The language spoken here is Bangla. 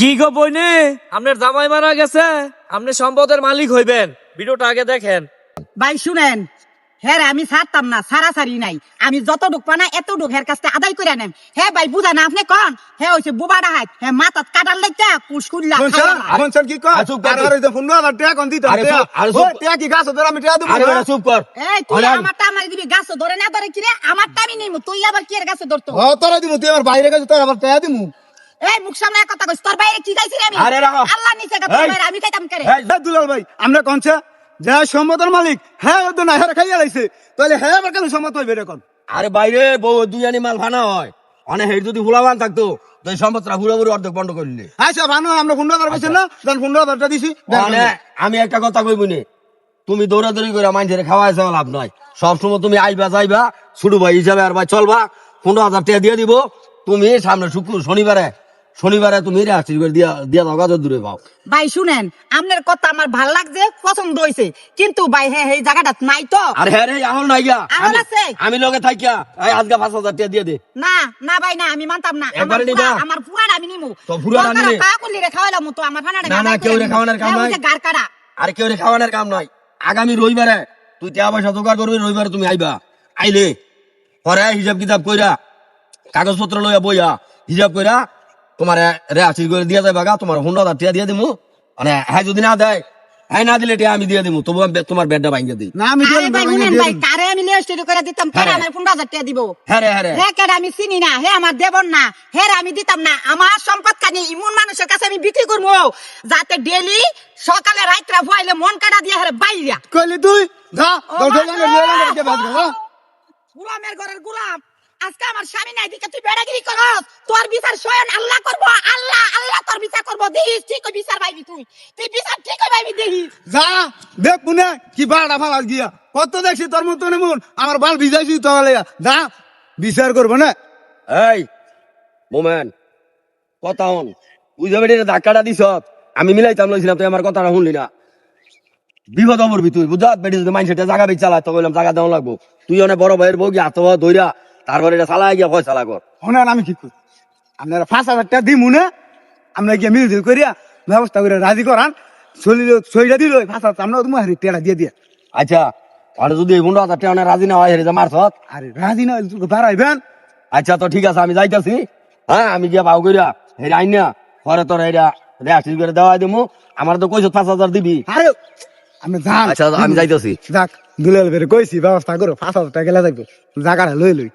কি গো বইনে, আপনার জামাই মারা গেছে, আপনি সম্পদের মালিক হইবেন। ভিডিওটা আগে দেখেন। ভাই শুনেন, হ্যাঁ আমি ছাড়তাম না, সারাসারি নাই। আমি যতটুক পানা এতটুক হের কাছে আদায় করে নেন। হ্যাঁ ভাই বুঝা না আপনি কন, হ্যাঁ হইছে বুবাডা হাত, হ্যাঁ মাথাত কাটার লাগা কুসকুল্লা শুনছেন কি কর? আর আর এই যে 15,000 টাকা কোন দিতে হবে? ও টাকা কি গাছ ধরে আমি টাকা দেব? আরে বেটা চুপ কর। এই তুই আমারটা আমারে দিবি, গাছ ধরে না ধরে কি রে? আমারটা আমি নিমু, তুই আবার কি এর গাছে ধরতো? ও তোরা দিমু, তুই আমার বাইরে গেছিস, তোর আবার টাকা দিমু। এই মুখ সামনে কথা কইছ, তোর বাইরে কি গাইছি রে আমি? আরে রাখো। আল্লাহ নিচে কথা বাইরে আমি খাইতাম করে। এই দুলাল ভাই, আমরা কোনছে যে সম্মতের মালিক, হ্যাঁ ওদের না হেরে খাইয়া লাইছে, তাহলে হ্যাঁ আবার কেন সম্মত হইবে রে কোন? আরে বাইরে বউ দুই আনি মাল ফানা হয়, অনেক হেড যদি হুলাবান থাকতো তো এই সম্পদটা পুরোপুরি অর্ধেক বন্ধ করলে। আচ্ছা ভানো, আমরা 15,000 পাইছেন না, দেন 15,000 টা দিছি। মানে আমি একটা কথা কইব নি, তুমি দৌড়াদৌড়ি করে মানুষের খাওয়াইছে লাভ নয়। সবসময় তুমি আইবা যাইবা ছোট ভাই হিসাবে আর ভাই চলবা। 15,000 টাকা দিয়ে দিব, তুমি সামনে শনিবারে তুমি আসছি দিয়া দিয়া দাও, গাছ দূরে পাও। ভাই শুনেন, আপনার কথা আমার ভাল লাগছে, পছন্দ হইছে, কিন্তু ভাই হ্যাঁ এই জায়গাটা নাই তো। আর হ্যাঁ রে আহল নাই গা, আহল আছে? আমি লগে থাকিয়া আজকে 5,000 টাকা দিয়ে দে। না না ভাই না, আমি মানতাম না। একবারে নিবা? আমার পুরাটা আমি নিমু। তো পুরাটা নিলে? কা করলি রে খাওয়াইলাম তো আমার ফানাটা। না, না, কেউ রে খাওয়ানোর কাম নাই। গার কাটা। আর কেউ রে খাওয়ানোর কাম নাই। আগামী রবিবারে তুই টাকা পয়সা জোগাড় করবি, রবিবারে তুমি আইবা। আইলে পরে হিসাব কিতাব কইরা কাগজপত্র লইয়া বইয়া হিসাব কইরা তোমার রেহাসি করে দিয়া যাবে গা। তোমার 15,000 টাকা দিয়ে দিমু। মানে হ্যাঁ যদি না দেয়, হ্যাঁ না দিলে টাকা আমি দিয়ে দিমু, তবু তোমার বেডটা ভাঙিয়ে দিই। না আমি আরে ভাই শুনেন ভাই, কারে আমি লিস্ট করে দিতাম, কারে আমার 15,000 টাকা দিব। হ্যাঁ রে, হ্যাঁ রে। হ্যাঁ কারে আমি চিনি না, হ্যাঁ আমার দেবন না, হ্যাঁ আমি দিতাম না। আমার সম্পদ কানি ইমন মানুষের কাছে আমি বিক্রি করবো, যাতে ডেলি সকালে রাইতরা ভুয়াইলে মন কাটা দিয়ে হারে বাইরা। কইলি তুই যা, 10,000 নিয়ে কে বাদ গো। গোলামের ঘরের গোলাম, আজকে আমার স্বামী নাই দিকে তুই বেড়াগিরি করস। তোর বিচার স্বয়ং আল্লাহ করবো, আল্লাহ আল্লাহ তোর বিচার করবো। দেখিস ঠিক ওই বিচার পাইবি, তুই বিচার ঠিক ওই পাইবি, দেখিস। যা দেখ পুনে কি বাড়া ফালা গিয়া, কত দেখছি তোর মতন এমন, আমার বাল ভিজাইছি তাহলে যা বিচার করবো না। এই মোমেন কথা হন, বুঝে বেটে ধাক্কাটা দিছ, আমি মিলাইতাম লইছিলাম, তুই আমার কথাটা শুনলি না। বিপদ পড়বি তুই, বুঝা বেটে যদি মাইন্ডসেটটা জায়গা বেচ চালা, তো বললাম জায়গা দেওয়া লাগবো। তুই অনেক বড় ভাইয়ের বউ গিয়ে হাত ধইরা তারপরে এটা চালা গিয়া ভয় চালা কর। শোনেন আমি কি করি, আপনারা 5,000 টাকা দিমু না, আমরা গিয়ে মিল করিয়া ব্যবস্থা করে রাজি করান, সইটা দিল 5,000 আমরা তোমার টেটা দিয়ে দিয়া। আচ্ছা আর যদি 15,000 টাকা রাজি না হয়, হেরে মারছ। আরে রাজি না হইলে বাড়াইবেন। আচ্ছা তো ঠিক আছে, আমি যাইতাছি। হ্যাঁ আমি গিয়া ভাও করিয়া হেরে আইন না, পরে তোর এটা রেহাসি করে দেওয়া দিমু। আমার তো কইছ 5,000 দিবি। আরে আমি যান। আচ্ছা আমি যাইতাছি। যাক দুলাল বের কইছি ব্যবস্থা করো, 5,000 টাকা গেলে যাইবো, জায়গাটা লই লই।